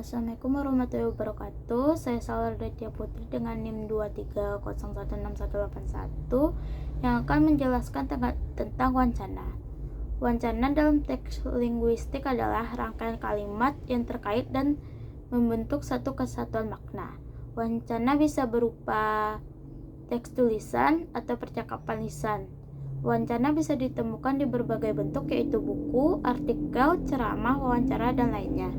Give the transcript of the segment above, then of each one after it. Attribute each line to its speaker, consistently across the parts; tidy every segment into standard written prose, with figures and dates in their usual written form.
Speaker 1: Assalamualaikum warahmatullahi wabarakatuh. Saya Salwa Raditya Putri dengan NIM 230161181 yang akan menjelaskan tentang wancana. Wancana dalam teks linguistik adalah rangkaian kalimat yang terkait dan membentuk satu kesatuan makna. Wancana bisa berupa teks tulisan atau percakapan lisan. Wancana bisa ditemukan di berbagai bentuk, yaitu buku, artikel, ceramah, wawancara, dan lainnya.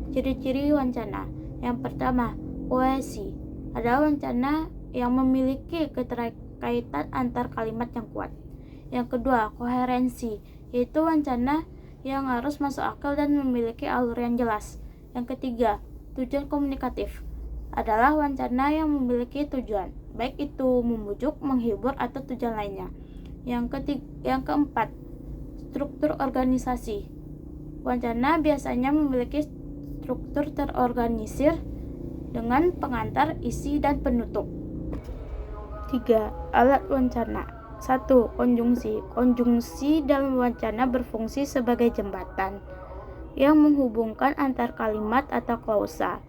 Speaker 1: Ciri-ciri wancana. Yang pertama, kohesi adalah wancana yang memiliki keterkaitan antar kalimat yang kuat. Yang kedua, koherensi, yaitu wancana yang harus masuk akal dan memiliki alur yang jelas. Yang ketiga, tujuan komunikatif adalah wancana yang memiliki tujuan, baik itu membujuk, menghibur, atau tujuan lainnya. Yang keempat, struktur organisasi. Wancana biasanya memiliki struktur terorganisir dengan pengantar, isi, dan penutup. 3. Alat wancana. 1. Konjungsi. Konjungsi dalam wancana berfungsi sebagai jembatan yang menghubungkan antar kalimat atau klausa,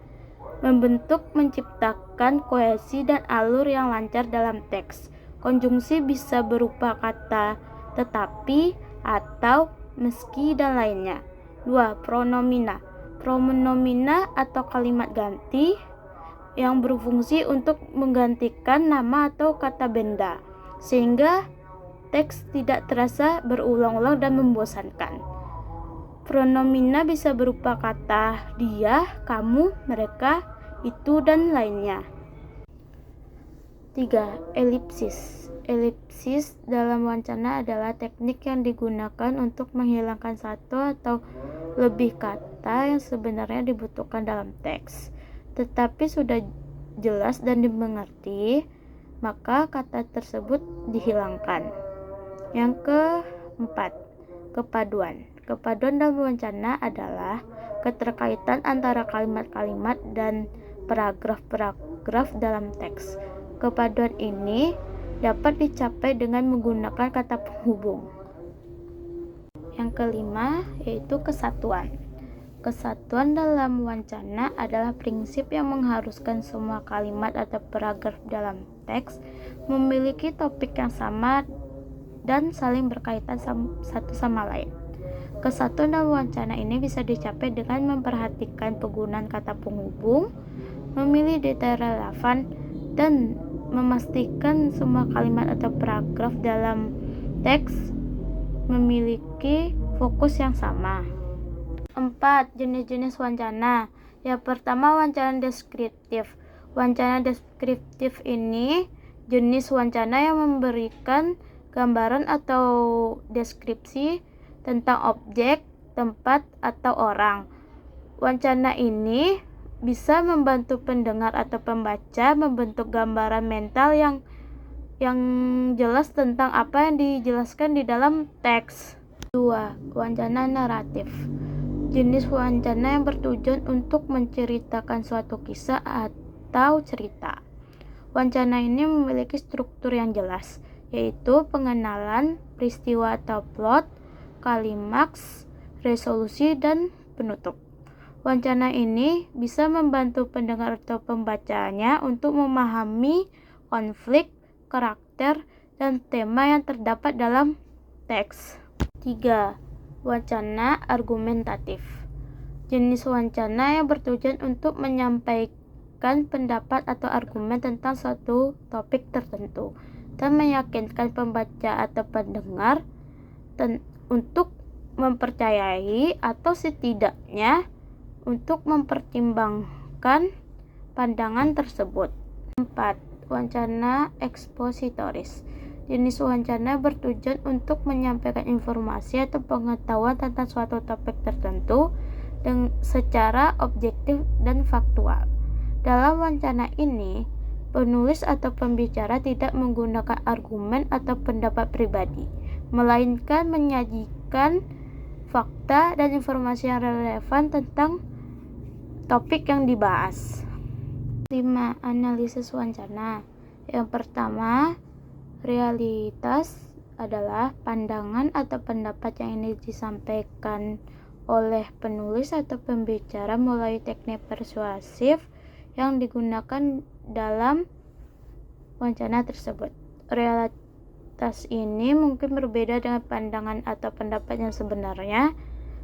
Speaker 1: membentuk, menciptakan kohesi dan alur yang lancar dalam teks. Konjungsi bisa berupa kata tetapi, atau, meski, dan lainnya. 2. Pronomina. Pronomina atau kalimat ganti yang berfungsi untuk menggantikan nama atau kata benda, sehingga teks tidak terasa berulang-ulang dan membosankan. Pronomina bisa berupa kata dia, kamu, mereka, itu, dan lainnya. 3. Elipsis. Elipsis dalam wancana adalah teknik yang digunakan untuk menghilangkan satu atau lebih kata yang sebenarnya dibutuhkan dalam teks, tetapi sudah jelas dan dimengerti, maka kata tersebut dihilangkan. Yang keempat, kepaduan. Kepaduan dalam wancana adalah keterkaitan antara kalimat-kalimat dan paragraf-paragraf dalam teks. Kepaduan ini dapat dicapai dengan menggunakan kata penghubung. Yang kelima, yaitu kesatuan. Kesatuan dalam wancana adalah prinsip yang mengharuskan semua kalimat atau paragraf dalam teks memiliki topik yang sama dan saling berkaitan satu sama lain. Kesatuan dalam wancana ini bisa dicapai dengan memperhatikan penggunaan kata penghubung, memilih detail relevan, dan memastikan semua kalimat atau paragraf dalam teks memiliki fokus yang sama. 4. Jenis-jenis wancana. Yang pertama, wancana deskriptif. Wancana deskriptif ini jenis wancana yang memberikan gambaran atau deskripsi tentang objek, tempat, atau orang. Wancana ini bisa membantu pendengar atau pembaca membentuk gambaran mental yang jelas tentang apa yang dijelaskan di dalam teks. 2. Wancana naratif. Jenis wancana yang bertujuan untuk menceritakan suatu kisah atau cerita. Wancana ini memiliki struktur yang jelas, yaitu pengenalan, peristiwa atau plot, klimaks, resolusi, dan penutup. Wancana ini bisa membantu pendengar atau pembacanya untuk memahami konflik, karakter, dan tema yang terdapat dalam teks. 3. Wancana argumentatif. Jenis wancana yang bertujuan untuk menyampaikan pendapat atau argumen tentang suatu topik tertentu dan meyakinkan pembaca atau pendengar untuk mempercayai atau setidaknya untuk mempertimbangkan pandangan tersebut. 4. Wancana ekspositoris. Jenis wancana bertujuan untuk menyampaikan informasi atau pengetahuan tentang suatu topik tertentu secara objektif dan faktual. Dalam wancana ini, penulis atau pembicara tidak menggunakan argumen atau pendapat pribadi, melainkan menyajikan fakta dan informasi yang relevan tentang topik yang dibahas. 5. Analisis wancana. Yang pertama, realitas adalah pandangan atau pendapat yang ingin disampaikan oleh penulis atau pembicara melalui teknik persuasif yang digunakan dalam wacana tersebut. Realitas ini mungkin berbeda dengan pandangan atau pendapat yang sebenarnya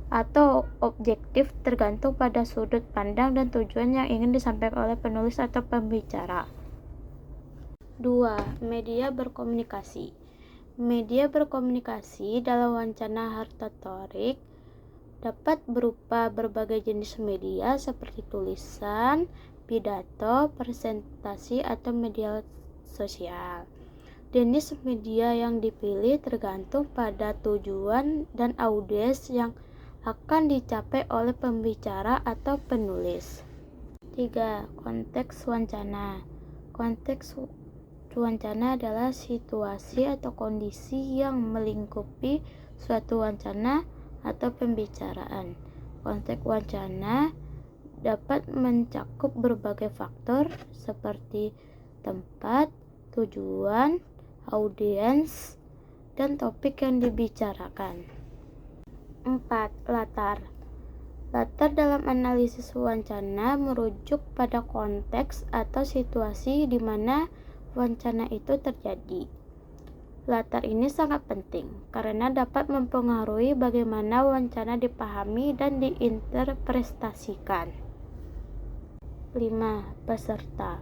Speaker 1: atau objektif, tergantung pada sudut pandang dan tujuan yang ingin disampaikan oleh penulis atau pembicara. 2. Media berkomunikasi. Media berkomunikasi dalam wacana retorik dapat berupa berbagai jenis media seperti tulisan, pidato, presentasi, atau media sosial. Jenis media yang dipilih tergantung pada tujuan dan audiens yang akan dicapai oleh pembicara atau penulis. 3. Konteks wacana. Konteks wacana adalah situasi atau kondisi yang melingkupi suatu wacana atau pembicaraan. Konteks wacana dapat mencakup berbagai faktor seperti tempat, tujuan, audiens, dan topik yang dibicarakan. 4. Latar. Latar dalam analisis wacana merujuk pada konteks atau situasi di mana wacana itu terjadi. Latar ini sangat penting karena dapat mempengaruhi bagaimana wacana dipahami dan diinterpretasikan. 5. Peserta.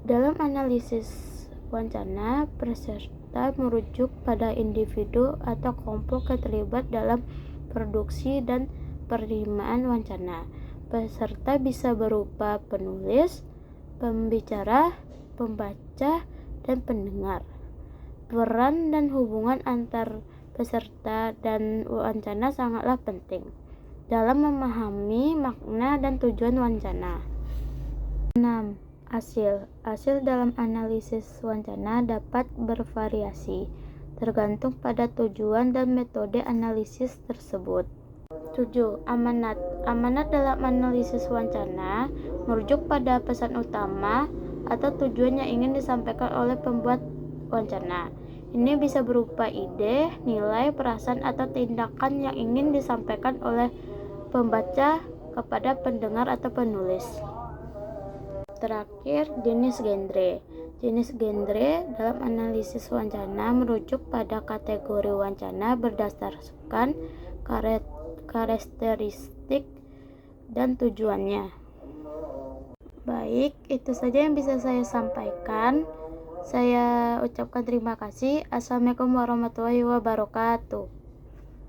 Speaker 1: Dalam analisis wacana, peserta merujuk pada individu atau kelompok yang terlibat dalam produksi dan penerimaan wacana. Peserta bisa berupa penulis, pembicara, pembaca, dan pendengar. Peran dan hubungan antar peserta dan wacana sangatlah penting dalam memahami makna dan tujuan wacana. 6. Hasil dalam analisis wacana dapat bervariasi tergantung pada tujuan dan metode analisis tersebut. 7. Amanat. Amanat dalam analisis wacana merujuk pada pesan utama atau tujuan yang ingin disampaikan oleh pembuat wacana. Ini bisa berupa ide, nilai, perasaan, atau tindakan yang ingin disampaikan oleh pembaca kepada pendengar atau penulis. Terakhir, jenis genre. Jenis genre dalam analisis wacana merujuk pada kategori wacana berdasarkan karakteristik dan tujuannya. Baik, itu saja yang bisa saya sampaikan. Saya ucapkan terima kasih. Assalamualaikum warahmatullahi wabarakatuh.